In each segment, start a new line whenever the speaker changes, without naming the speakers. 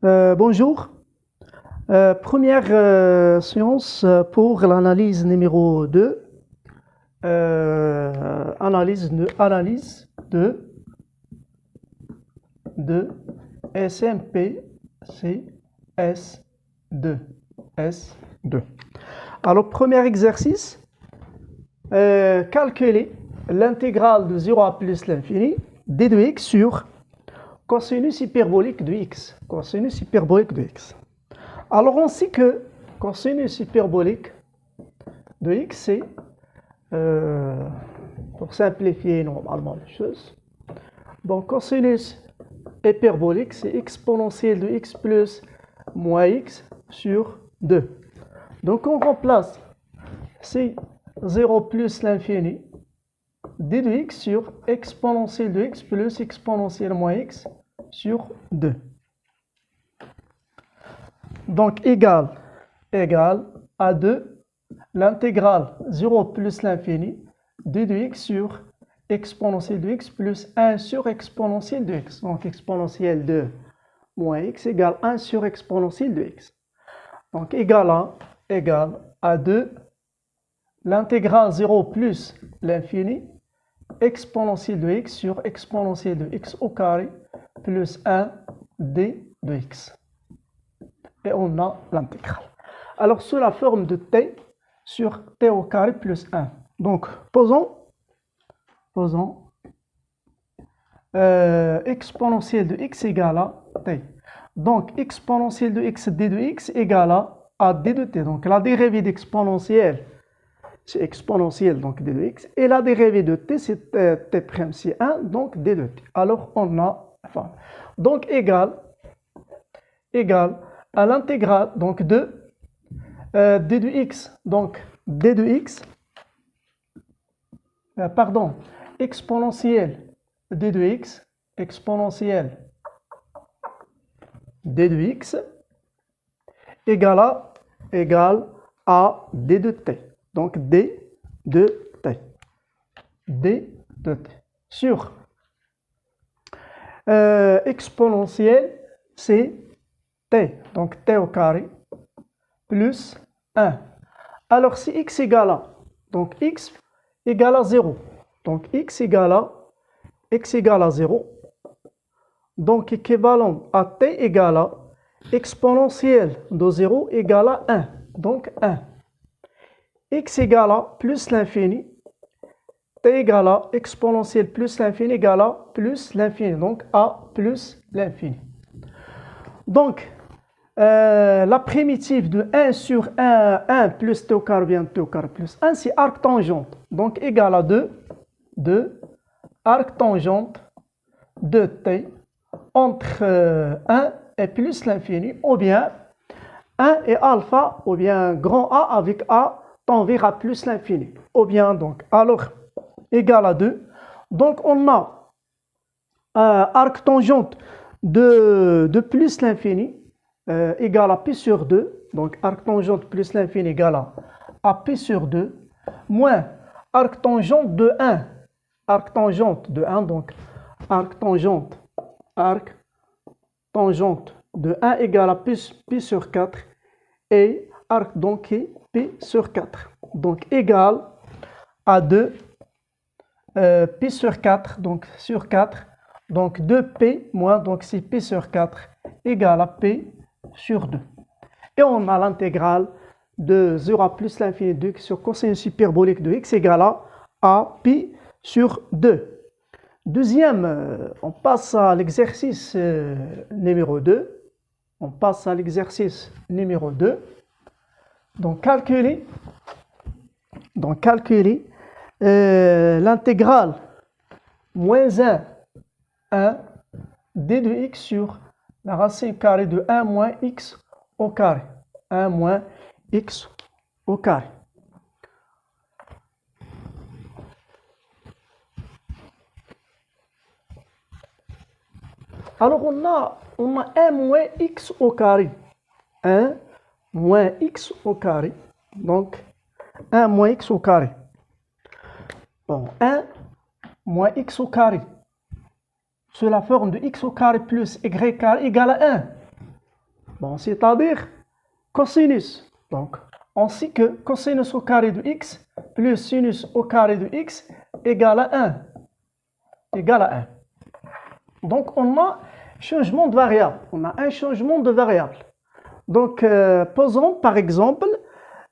Bonjour. Première séance pour l'analyse numéro 2. Analyse de SMP CS2. S2. Alors, premier exercice, calculer l'intégrale de 0 à plus l'infini d de x sur cosinus hyperbolique de x. Cosinus hyperbolique de x. Alors, on sait que cosinus hyperbolique de x, c'est, pour simplifier normalement les choses, donc cosinus hyperbolique, c'est exponentielle de x plus moins x sur 2. Donc, on remplace, c'est 0 plus l'infini, d de x sur exponentielle de x plus exponentielle moins x sur 2. Donc, égal à 2, l'intégrale 0 plus l'infini, d de x sur exponentielle de x plus 1 sur exponentielle de x. Donc, exponentielle de moins x égale 1 sur exponentielle de x. Donc, égal à 2, l'intégrale 0 plus l'infini, exponentielle de x sur exponentielle de x au carré plus 1 d de x. Et on a l'intégrale. Alors, sous la forme de t sur t au carré plus 1. Donc, posons exponentielle de x égale à t. Donc, exponentielle de x d de x égale à d de t. Donc, la dérivée d'exponentielle, c'est exponentielle, donc d de x. Et la dérivée de t, c'est t', c'est 1, donc d de t. Alors, on a, enfin, donc égal à l'intégrale donc de d de x, donc d de x, exponentielle d de x, exponentielle d de x égale à d de t. Donc d de t. d de t sur exponentielle, c'est t, donc t au carré, plus 1. Alors, si x égale à, donc x égale à 0, donc x égale à 0, donc équivalent à t égale à exponentielle de 0 égale à 1, donc 1. X égale à plus l'infini, t égale à exponentielle plus l'infini égale à plus l'infini, donc a plus l'infini. Donc, la primitive de 1 sur 1 plus t au carré bien t au carré plus 1, c'est arc tangente. Donc, égal à 2 arc tangente de t entre 1 et plus l'infini, ou bien 1 et alpha, ou bien grand A avec A tend vers plus l'infini. Ou bien, donc, alors, égal à 2. Donc, on a arc tangente de plus l'infini égale à pi sur 2, donc arc tangente plus l'infini égale à pi sur 2, moins arc tangente de 1, donc arc tangente de 1 égale à pi sur 4, et arc donc est pi sur 4, donc égal à 2 pi sur 4, donc sur 4, donc 2p moins, donc c'est pi sur 4 égale à p sur 2. Et on a l'intégrale de 0 à plus l'infini de x sur cosinus hyperbolique de x égale à pi sur 2. Deuxième, on passe à l'exercice numéro 2. Donc, calculer l'intégrale moins 1 d de x sur la racine carrée de 1 moins x au carré. 1 moins x au carré. Alors, on a 1 moins x au carré. 1 moins x au carré. Donc, 1 moins x au carré. Bon, 1 moins x au carré. Sous la forme de x au carré plus y carré égale à 1. Bon, c'est-à-dire cosinus. Donc, on sait que cosinus au carré de x plus sinus au carré de x égale à 1. Égale à 1. Donc, on a changement de variable. On a un changement de variable. Donc, posons par exemple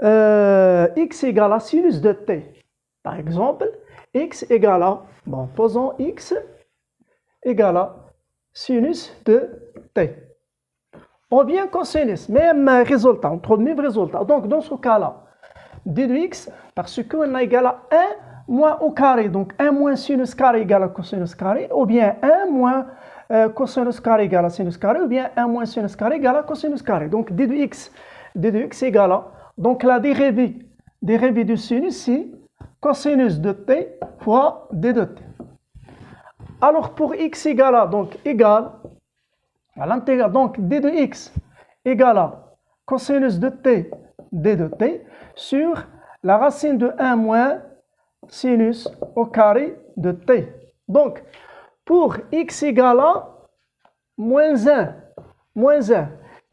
x égale à sinus de t. Par exemple, x égale à, bon, posons x égale à sinus de t. On vient cosinus, même résultat, on trouve le même résultat. Donc, dans ce cas-là, d de x, parce qu'on a égal à 1 moins au carré. Donc, 1 moins sinus carré égale à cosinus carré, ou bien 1 moins cosinus carré égale à sinus carré, ou bien 1 moins sinus carré égale à cosinus carré. Donc, d de x égale à, donc la dérivée du sinus, c'est cosinus de t fois d de t. Alors, pour x égale à, donc, égale à l'intégral, donc d de x égale à cosinus de t d de t sur la racine de 1 moins sinus au carré de t. Donc, pour x égale à moins 1,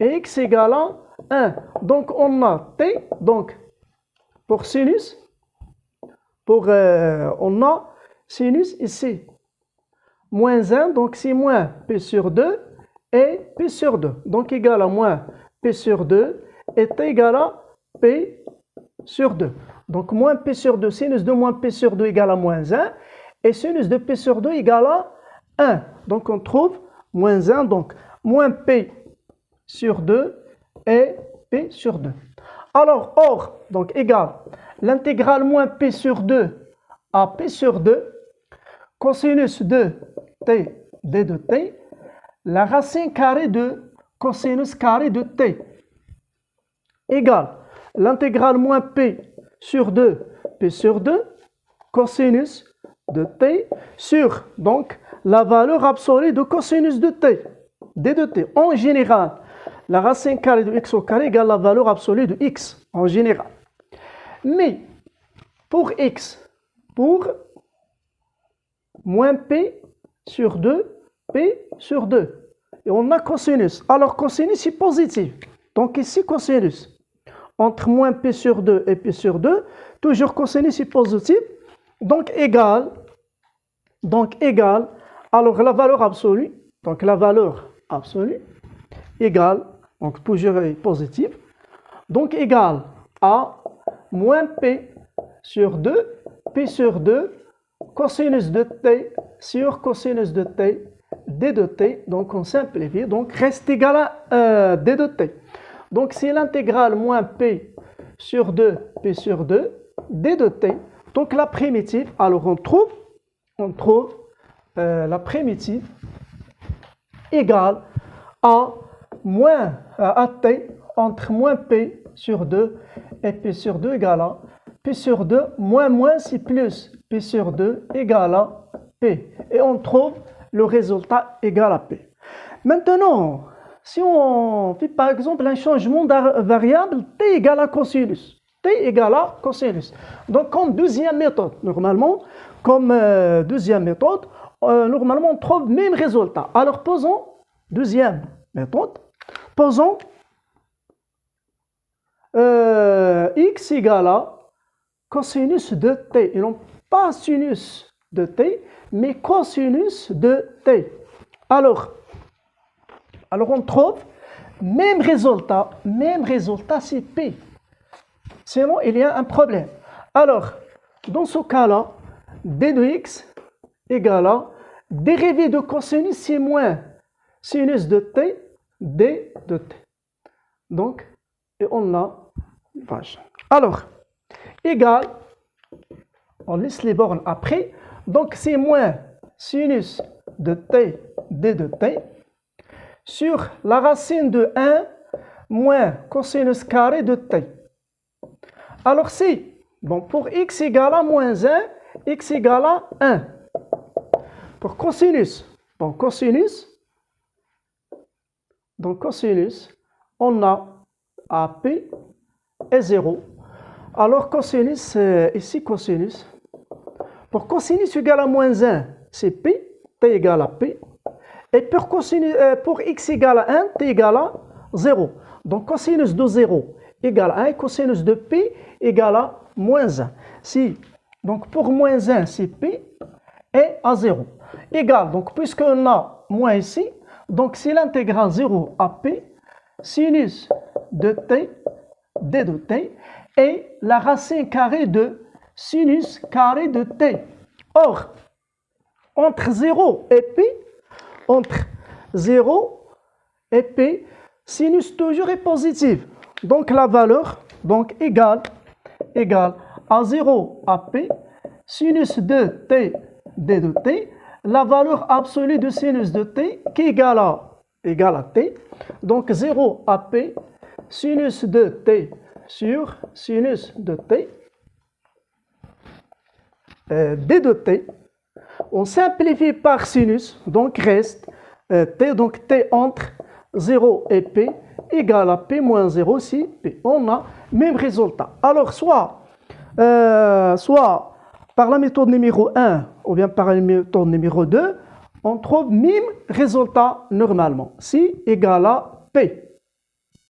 et x égale à 1. Donc, on a t, donc, pour sinus, on a sinus ici, moins 1, donc c'est moins p sur 2, et p sur 2. Donc, égal à moins p sur 2, et t égale à p sur 2. Donc, moins p sur 2, sinus de moins p sur 2 égale à moins 1, et sinus de p sur 2 égale à 1. Donc, on trouve moins 1, donc moins p sur 2 et p sur 2. Alors, or, donc égal, l'intégrale moins p sur 2 à p sur 2, cosinus de t d de t, la racine carrée de cosinus carré de t, égale l'intégrale moins p sur 2, p sur 2, cosinus de t sur, donc, la valeur absolue de cosinus de t, d de t. En général, la racine carrée de x au carré égale la valeur absolue de x, en général. Mais, pour x, pour moins p sur 2, p sur 2. Et on a cosinus. Alors, cosinus est positif. Donc, ici, cosinus. Entre moins p sur 2 et p sur 2, toujours cosinus est positif. Donc, égal, alors la valeur absolue, égale, donc toujours est positive, donc égal à moins p sur 2, p sur 2, cosinus de t sur cosinus de t, d de t, donc on simplifie, donc reste égal à d de t. Donc c'est l'intégrale moins p sur 2, p sur 2, d de t. Donc la primitive, alors on trouve la primitive égale à moins à t entre moins p sur 2 et p sur 2 égale à p sur 2 moins c'est plus p sur 2 égale à p. Et on trouve le résultat égal à p. Maintenant, si on fait par exemple un changement de variable, t égale à cosinus. T égale à cosinus. Donc, comme deuxième méthode, normalement, on trouve le même résultat. Alors, posons, deuxième méthode, posons x égale à cosinus de t. Et non pas sinus de t, mais cosinus de t. Alors on trouve même résultat c'est p. Sinon, il y a un problème. Alors, dans ce cas-là, d de x égale à dérivée de cosinus, c'est moins sinus de t, d de t. Donc, et on a une page. Alors, égal, on laisse les bornes après. Donc, c'est moins sinus de t, d de t, sur la racine de 1 moins cosinus carré de t. Alors, si, bon, pour x égale à moins 1, x égale à 1. Pour cosinus, bon, cosinus, on a AP est 0. Alors, cosinus, ici, cosinus. Pour cosinus égale à moins 1, c'est P, T égale à P. Et pour x égale à 1, T égale à 0. Donc cosinus de 0 égale 1 et cosinus de P égale à moins 1. Donc pour moins 1, si P est à 0. Égal, donc puisqu'on a moins ici, donc si l'intégrale 0 à P, sinus de T, d de T, est la racine carrée de sinus carré de T. Or, entre 0 et P, entre 0 et P, sinus toujours est positif. Donc la valeur égale à 0 à P, sinus de T, d de T, la valeur absolue de sinus de T qui égale à T. Donc 0 à P, sinus de T sur sinus de T, d de T. On simplifie par sinus, donc reste T, donc T entre 0 et P égale à P moins 0 si P. On a même résultat. Alors, soit par la méthode numéro 1 ou bien par la méthode numéro 2, on trouve même résultat normalement, si égale à P.